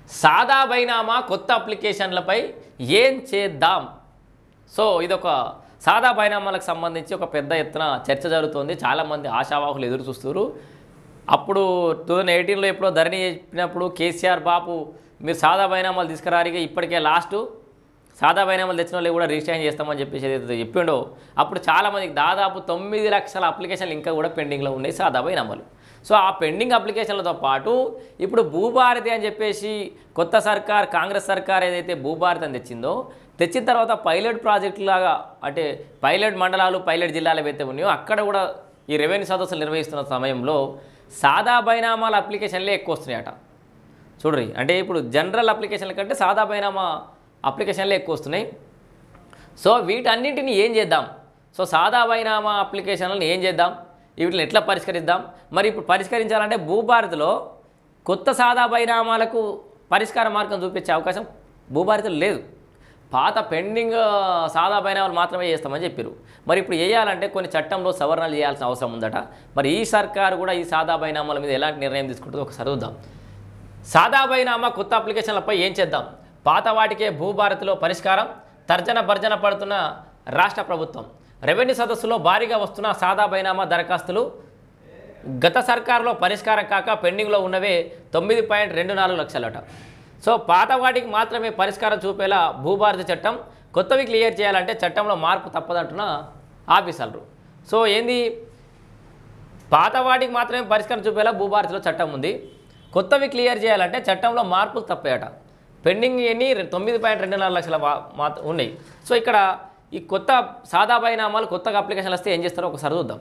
సాదా బైనామా కొత్త అప్లికేషన్లపై ఏం చేద్దాం? సో ఇదొక సాదా బైనామాలకు సంబంధించి ఒక పెద్ద ఎత్తున చర్చ జరుగుతోంది. చాలామంది ఆశావాహులు ఎదురు చూస్తున్నారు. అప్పుడు 2018లో ఎప్పుడో ధరణి చెప్పినప్పుడు కేసీఆర్ బాపు మీరు సాదా బైనామాలు తీసుకురారిగా ఇప్పటికే లాస్ట్ సాదా బైనామాలు తెచ్చిన వాళ్ళు కూడా రిజిస్ట్రేషన్ చేస్తామని చెప్పేసి ఏదైతే చెప్పిండో అప్పుడు చాలామందికి దాదాపు 9 లక్షల అప్లికేషన్లు ఇంకా కూడా పెండింగ్లో ఉన్నాయి సాదా బైనామాలు. సో ఆ పెండింగ్ అప్లికేషన్లతో పాటు ఇప్పుడు భూభారతి అని చెప్పేసి కొత్త సర్కార్ కాంగ్రెస్ సర్కార్ ఏదైతే భూభారతి అని తెచ్చిన తర్వాత పైలట్ ప్రాజెక్టు లాగా అంటే పైలట్ మండలాలు పైలట్ జిల్లాలు ఏవైతే ఉన్నాయో అక్కడ కూడా ఈ రెవెన్యూ సదస్సులు నిర్వహిస్తున్న సమయంలో సాదా బైనామాల అప్లికేషన్లే ఎక్కువ వస్తున్నాయట. చూడండి, అంటే ఇప్పుడు జనరల్ అప్లికేషన్ల కంటే సాదా బైనామా అప్లికేషన్లే ఎక్కువ వస్తున్నాయి. సో వీటన్నింటిని ఏం చేద్దాం? సో సాదా బైనామా అప్లికేషన్లను ఏం చేద్దాం? వీటిని ఎట్లా పరిష్కరిద్దాం? మరి ఇప్పుడు పరిష్కరించాలంటే భూభారతిలో కొత్త సాదా బైనామాలకు పరిష్కార మార్గం చూపించే అవకాశం భూభారతిలో లేదు. పాత పెండింగ్ సాదా బైనామాలు మాత్రమే చేస్తామని చెప్పారు. మరి ఇప్పుడు వేయాలంటే కొన్ని చట్టంలో సవరణలు చేయాల్సిన అవసరం ఉందట. మరి ఈ సర్కారు కూడా ఈ సాదా బైనామాల మీద ఎలాంటి నిర్ణయం తీసుకుంటుందో ఒకసారి చూద్దాం. సాదా బైనామా కొత్త అప్లికేషన్లపై ఏం చేద్దాం? పాత వాటికే భూభారతిలో పరిష్కారం, తర్జన భర్జన పడుతున్న రాష్ట్ర ప్రభుత్వం. రెవెన్యూ సదస్సులో భారీగా వస్తున్న సాదా బైనామా దరఖాస్తులు గత సర్కారులో పరిష్కారం కాక పెండింగ్లో ఉన్నవే 9.24 లక్షలట. సో పాత వాటికి మాత్రమే పరిష్కారం చూపేలా భూభారతి చట్టం, కొత్తవి క్లియర్ చేయాలంటే చట్టంలో మార్పు తప్పదంటున్న ఆఫీసర్లు. సో ఏంది, పాత వాటికి మాత్రమే పరిష్కారం చూపేలా భూభారతిలో చట్టం ఉంది, కొత్తవి క్లియర్ చేయాలంటే చట్టంలో మార్పులు తప్పాయట. పెండింగ్ ఎన్ని 9.24 లక్షల ఉన్నాయి. సో ఇక్కడ ఈ కొత్త సాదా బైనామాలు కొత్తగా అప్లికేషన్లు వస్తే ఏం చేస్తారో ఒకసారి చూద్దాం.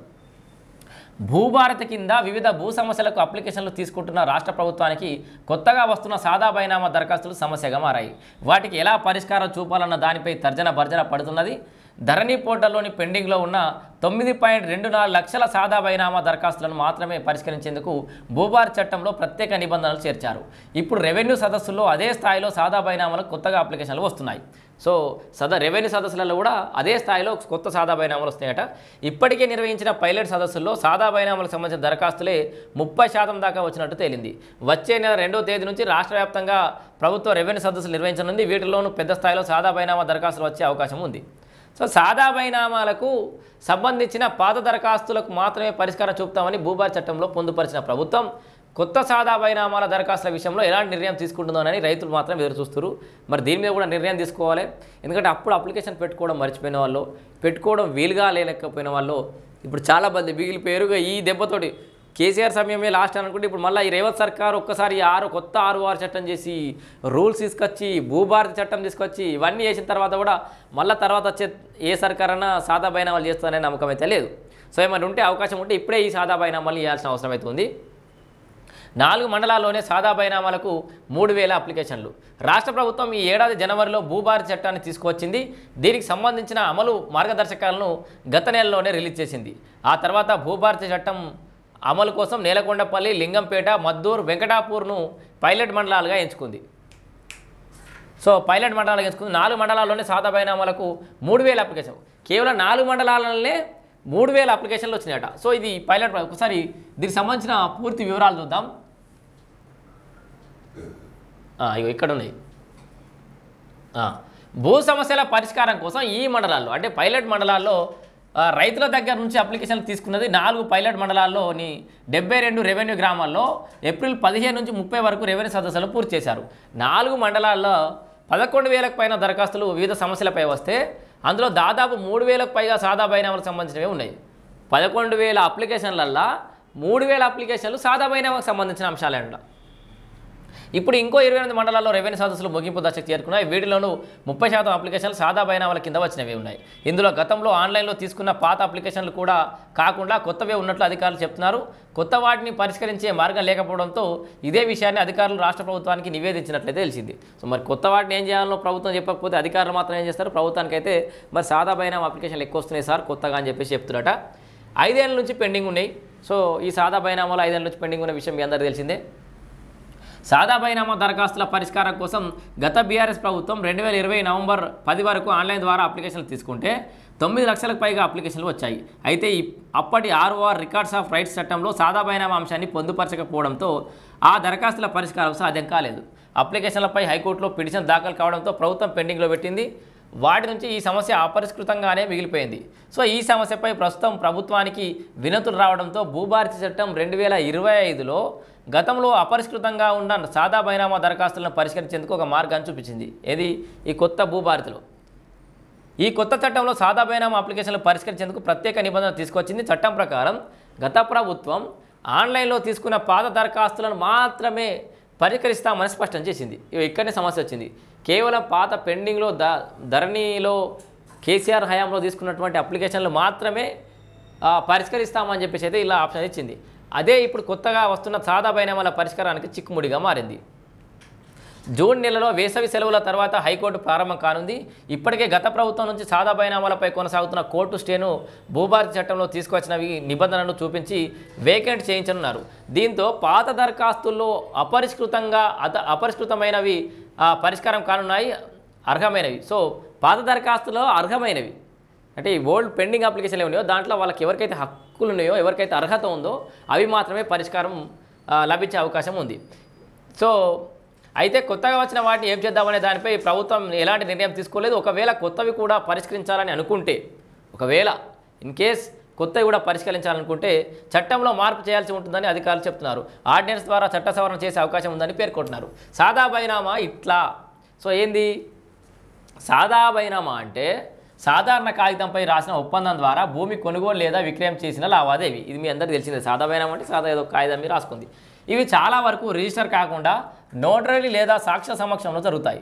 భూభారతి కింద వివిధ భూ సమస్యలకు అప్లికేషన్లు తీసుకుంటున్న రాష్ట్ర ప్రభుత్వానికి కొత్తగా వస్తున్న సాదా బైనామా దరఖాస్తులు సమస్యగా మారాయి. వాటికి ఎలా పరిష్కారం చూపాలన్న దానిపై తర్జన భర్జన పడుతున్నది. ధరణి పోర్టల్లోని పెండింగ్లో ఉన్న 9.24 లక్షల సాదా బైనామా దరఖాస్తులను మాత్రమే పరిష్కరించేందుకు భూభారతి చట్టంలో ప్రత్యేక నిబంధనలు చేర్చారు. ఇప్పుడు రెవెన్యూ సదస్సుల్లో అదే స్థాయిలో సాదా బైనామాలకు కొత్తగా అప్లికేషన్లు వస్తున్నాయి. సో రెవెన్యూ సదస్సులలో కూడా అదే స్థాయిలో కొత్త సాదా బైనామాలు వస్తాయట. ఇప్పటికే నిర్వహించిన పైలట్ సదస్సుల్లో సాదా బైనామాలకు సంబంధించిన దరఖాస్తులే 30% దాకా వచ్చినట్టు తేలింది. వచ్చే నెల 2వ తేదీ నుంచి రాష్ట్ర వ్యాప్తంగా ప్రభుత్వ రెవెన్యూ సదస్సులు నిర్వహించనుంది. వీటిలోనూ పెద్ద స్థాయిలో సాదా బైనామా దరఖాస్తులు వచ్చే అవకాశం ఉంది. సో సాదా బైనామాలకు సంబంధించిన పాత దరఖాస్తులకు మాత్రమే పరిష్కారం చూపుతామని భూభారతి చట్టంలో పొందుపరిచిన ప్రభుత్వం కొత్త సాదా బైనామాల దరఖాస్తుల విషయంలో ఎలాంటి నిర్ణయం తీసుకుంటుందోనని రైతులు మాత్రం ఎదురు చూస్తారు. మరి దీని మీద కూడా నిర్ణయం తీసుకోవాలి. ఎందుకంటే అప్పుడు అప్లికేషన్ పెట్టుకోవడం మర్చిపోయిన వాళ్ళు, పెట్టుకోవడం వీలుగా లేకపోయిన వాళ్ళు ఇప్పుడు చాలా మంది మిగిలిపోయారు. ఈ దెబ్బతోటి కేసీఆర్ సమయమే లాస్ట్ అనుకుంటే ఇప్పుడు మళ్ళీ ఈ రేవంత్ సర్కార్ ఒక్కసారి కొత్త 6 చట్టం చేసి రూల్స్ తీసుకొచ్చి భూభారతి చట్టం తీసుకొచ్చి ఇవన్నీ చేసిన తర్వాత కూడా మళ్ళీ తర్వాత వచ్చే ఏ సర్కార్ అన్నా సాదా బైనామాలు చేస్తారనే నమ్మకం అయితే లేదు. సో ఏమైనా ఉంటే అవకాశం ఉంటే ఇప్పుడే ఈ సాదా బైనామాలు ఇవ్వాల్సిన అవసరం అయితే ఉంది. 4 మండలాల్లోనే సాదా బైనామాలకు 3000 అప్లికేషన్లు. రాష్ట్ర ప్రభుత్వం ఈ ఏడాది జనవరిలో భూభారతి చట్టాన్ని తీసుకువచ్చింది. దీనికి సంబంధించిన అమలు మార్గదర్శకాలను గత నెలలోనే రిలీజ్ చేసింది. ఆ తర్వాత భూభారతి చట్టం అమలు కోసం నేలకొండపల్లి, లింగంపేట, మద్దూరు, వెంకటాపూర్ను పైలట్ మండలాలుగా ఎంచుకుంది. సో పైలట్ మండలాలుగా ఎంచుకుంది. 4 మండలాల్లోనే సాదా బైనామాలకు 3000 అప్లికేషన్. కేవలం 4 మండలాలనే 3000 అప్లికేషన్లు వచ్చినాయట. సో ఇది పైలట్. ఒకసారి దీనికి సంబంధించిన పూర్తి వివరాలు చూద్దాం. ఇక్కడ ఉన్నాయి. భూ సమస్యల పరిష్కారం కోసం ఈ మండలాల్లో అంటే పైలట్ మండలాల్లో రైతుల దగ్గర నుంచి అప్లికేషన్లు తీసుకున్నది 4 పైలట్ మండలాల్లోని 72 రెవెన్యూ గ్రామాల్లో ఏప్రిల్ 15 నుంచి 30 వరకు రెవెన్యూ సదస్సులు పూర్తి చేశారు. 4 మండలాల్లో 11,000కు పైన దరఖాస్తులు వివిధ సమస్యలపై వస్తే అందులో దాదాపు 3,000కు పైగా సాదా బైనామాలకు సంబంధించినవి ఉన్నాయి. 11,000 అప్లికేషన్లల్లో 3,000 అప్లికేషన్లు సాదా బైనామాకు సంబంధించిన అంశాలేంట. ఇప్పుడు ఇంకో 28 మండలాల్లో రెవెన్యూ సదస్సులు ముగింపు దశకు చేరుకున్నాయి. వీటిలోనూ 30% అప్లికేషన్లు సాదా బైనామాల కింద వచ్చినవి ఉన్నాయి. ఇందులో గతంలో ఆన్లైన్లో తీసుకున్న పాత అప్లికేషన్లు కూడా కాకుండా కొత్తవే ఉన్నట్లు అధికారులు చెప్తున్నారు. కొత్త వాటిని పరిష్కరించే మార్గం లేకపోవడంతో ఇదే విషయాన్ని అధికారులు రాష్ట్ర ప్రభుత్వానికి నివేదించినట్లయితే తెలిసింది. సో మరి కొత్త వాటిని ఏం చేయాలో ప్రభుత్వం చెప్పకపోతే అధికారులు మాత్రం ఏం చేస్తారు? ప్రభుత్వానికి అయితే మరి సాదా బైనామా అప్లికేషన్లు ఎక్కువ వస్తున్నాయి సార్ కొత్తగా అని చెప్పేసి చెప్తున్నారట. 5 ఏళ్ళ నుంచి పెండింగ్ ఉన్నాయి. సో ఈ సాదా బైనామాలు 5 ఏళ్ళ నుంచి పెండింగ్ ఉన్న విషయం మీ అందరికీ తెలిసిందే. సాదా బైనామా దరఖాస్తుల పరిష్కారం కోసం గత బీఆర్ఎస్ ప్రభుత్వం 2020 నవంబర్ 10 వరకు ఆన్లైన్ ద్వారా అప్లికేషన్లు తీసుకుంటే 9 లక్షలకు పైగా అప్లికేషన్లు వచ్చాయి. అయితే అప్పటి ROR రికార్డ్స్ ఆఫ్ రైట్స్ చట్టంలో సాదా బైనామా అంశాన్ని పొందుపరచకపోవడంతో ఆ దరఖాస్తుల పరిష్కారం సాధ్యం కాలేదు. అప్లికేషన్లపై హైకోర్టులో పిటిషన్ దాఖలు కావడంతో ప్రభుత్వం పెండింగ్లో పెట్టింది. వాటి నుంచి ఈ సమస్య అపరిష్కృతంగానే మిగిలిపోయింది. సో ఈ సమస్యపై ప్రస్తుతం ప్రభుత్వానికి వినతులు రావడంతో భూభారతి చట్టం 2025లో గతంలో అపరిష్కృతంగా ఉన్న సాదా బైనామా దరఖాస్తులను పరిష్కరించేందుకు ఒక మార్గాన్ని చూపించింది. ఏది ఈ కొత్త భూభారతిలో. ఈ కొత్త చట్టంలో సాదా బైనామా అప్లికేషన్లు పరిష్కరించేందుకు ప్రత్యేక నిబంధనలు తీసుకొచ్చింది. చట్టం ప్రకారం గత ప్రభుత్వం ఆన్లైన్లో తీసుకున్న పాత దరఖాస్తులను మాత్రమే పరిష్కరిస్తామని స్పష్టం చేసింది. ఇక్కడనే సమస్య వచ్చింది. కేవలం పాత పెండింగ్లో ధరణిలో కేసీఆర్ హయాంలో తీసుకున్నటువంటి అప్లికేషన్లు మాత్రమే పరిష్కరిస్తామని చెప్పేసి అయితే ఇలా ఆప్షన్ ఇచ్చింది. అదే ఇప్పుడు కొత్తగా వస్తున్న సాదా బైనామాల పరిష్కారానికి చిక్కుముడిగా మారింది. జూన్ నెలలో వేసవి సెలవుల తర్వాత హైకోర్టు ప్రారంభం కానుంది. ఇప్పటికే గత ప్రభుత్వం నుంచి సాదా బైనామాలపై కొనసాగుతున్న కోర్టు స్టేను భూభారతి చట్టంలో తీసుకొచ్చినవి నిబంధనలను చూపించి వేకెంట్ చేయించనున్నారు. దీంతో పాత దరఖాస్తుల్లో అపరిష్కృతమైనవి పరిష్కారం కానున్నాయి, అర్హమైనవి. సో పాత దరఖాస్తులో అర్హమైనవి అంటే ఈ ఓల్డ్ పెండింగ్ అప్లికేషన్లు ఉన్నాయో దాంట్లో వాళ్ళకి ఎవరికైతే హక్కులు ఉన్నాయో, ఎవరికైతే అర్హత ఉందో అవి మాత్రమే పరిష్కారం లభించే అవకాశం ఉంది. సో అయితే కొత్తగా వచ్చిన వాటిని ఏం చేద్దామనే దానిపై ప్రభుత్వం ఎలాంటి నిర్ణయం తీసుకోలేదు. ఒకవేళ కొత్తవి కూడా పరిష్కరించాలని అనుకుంటే, ఒకవేళ ఇన్ కేస్ కొత్తవి కూడా పరిష్కరించాలనుకుంటే చట్టంలో మార్పు చేయాల్సి ఉంటుందని అధికారులు చెప్తున్నారు. ఆర్డినెన్స్ ద్వారా చట్ట సవరణ చేసే అవకాశం ఉందని పేర్కొంటున్నారు. సాదా బైనామా ఇట్లా. సో ఏంది సాదా బైనామా అంటే సాధారణ కాగితంపై రాసిన ఒప్పందం ద్వారా భూమి కొనుగోలు లేదా విక్రయం చేసిన లావాదేవీ. ఇది మీ అందరికీ తెలిసిందే. సాదా బైనామా అంటే సాదా ఏదో కాగితం మీద రాసుకుంది. ఇవి చాలా వరకు రిజిస్టర్ కాకుండా నోటరీ లేదా సాక్ష్య సమక్షంలో జరుగుతాయి.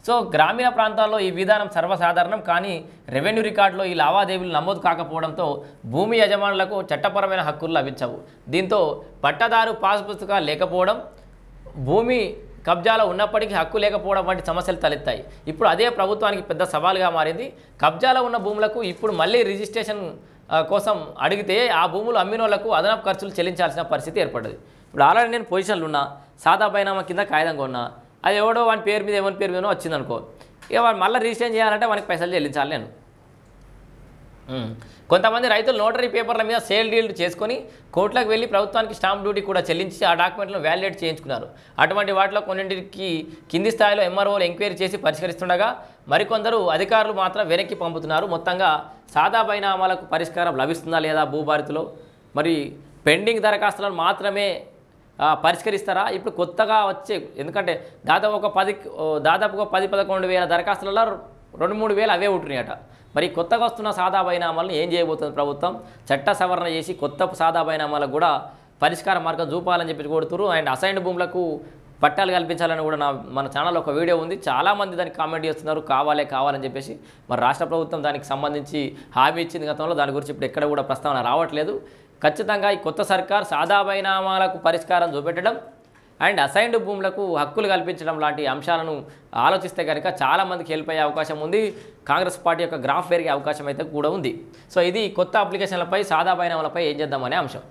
సో గ్రామీణ ప్రాంతాల్లో ఈ విధానం సర్వసాధారణం. కానీ రెవెన్యూ రికార్డులో ఈ లావాదేవీలు నమోదు కాకపోవడంతో భూమి యజమానులకు చట్టపరమైన హక్కులు లభించవు. దీంతో పట్టదారు పాస్ పుస్తకాలు లేకపోవడం, భూమి కబ్జాలో ఉన్నప్పటికీ హక్కు లేకపోవడం వంటి సమస్యలు తలెత్తాయి. ఇప్పుడు అదే ప్రభుత్వానికి పెద్ద సవాల్గా మారింది. కబ్జాలో ఉన్న భూములకు ఇప్పుడు మళ్ళీ రిజిస్ట్రేషన్ కోసం అడిగితే ఆ భూములు అమ్మిన వాళ్ళకు అదనపు ఖర్చులు చెల్లించాల్సిన పరిస్థితి ఏర్పడ్డది. ఇప్పుడు ఆల్రెడీ నేను పొజిషన్లు ఉన్నా, సాదా బైనామా కింద కాగితం కొన్నా, అది ఎవడో వాని పేరు మీద ఎవరి పేరు మీదనో వచ్చిందనుకో, ఇక వాడు మళ్ళీ రిజిస్ట్రేషన్ చేయాలంటే వానికి పైసలు చెల్లించాలి నేను. కొంతమంది రైతులు నోటరీ పేపర్ల మీద సేల్ డీల్ చేసుకొని కోర్టులకు వెళ్ళి ప్రభుత్వానికి స్టాంప్ డ్యూటీ కూడా చెల్లించి ఆ డాక్యుమెంట్లను వ్యాలిడేట్ చేయించుకున్నారు. అటువంటి వాటిలో కొన్నింటికి కింది స్థాయిలో ఎంఆర్ఓలు ఎంక్వైరీ చేసి పరిష్కరిస్తుండగా మరికొందరు అధికారులు మాత్రం వెనక్కి పంపుతున్నారు. మొత్తంగా సాదా బైనామాలకు పరిష్కారం లభిస్తుందా లేదా భూభారతిలో? మరి పెండింగ్ దరఖాస్తులను మాత్రమే పరిష్కరిస్తారా? ఇప్పుడు కొత్తగా వచ్చే, ఎందుకంటే దాదాపు ఒక 10-11 వేల దరఖాస్తులలో 2-3 వేలు అవే ఉంటున్నాయట. మరి కొత్తగా వస్తున్న సాదా బైనామాలను ఏం చేయబోతుంది ప్రభుత్వం? చట్ట సవరణ చేసి కొత్త సాదా బైనామాలకు కూడా పరిష్కార మార్గం చూపాలని చెప్పి కోరుతున్నారు. అండ్ అసైన్డ్ భూములకు పట్టాలు కల్పించాలని కూడా మన ఛానల్లో ఒక వీడియో ఉంది. చాలామంది దానికి కామెంట్ చేస్తున్నారు కావాలని చెప్పేసి. మరి రాష్ట్ర ప్రభుత్వం దానికి సంబంధించి హామీ ఇచ్చింది గతంలో, దాని గురించి ఇప్పుడు ఎక్కడ కూడా ప్రస్తావన రావట్లేదు. ఖచ్చితంగా ఈ కొత్త సర్కార్ సాదా బైనామాలకు పరిష్కారం చూపెట్టడం అండ్ అసైన్డ్ భూములకు హక్కులు కల్పించడం లాంటి అంశాలను ఆలోచిస్తే కనుక చాలామందికి హెల్ప్ అయ్యే అవకాశం ఉంది. కాంగ్రెస్ పార్టీ యొక్క గ్రాఫ్ పెరిగే అవకాశం అయితే కూడా ఉంది. సో ఇది కొత్త అప్లికేషన్లపై సాదా బైనామాలపై ఏం చేద్దామనే అంశం.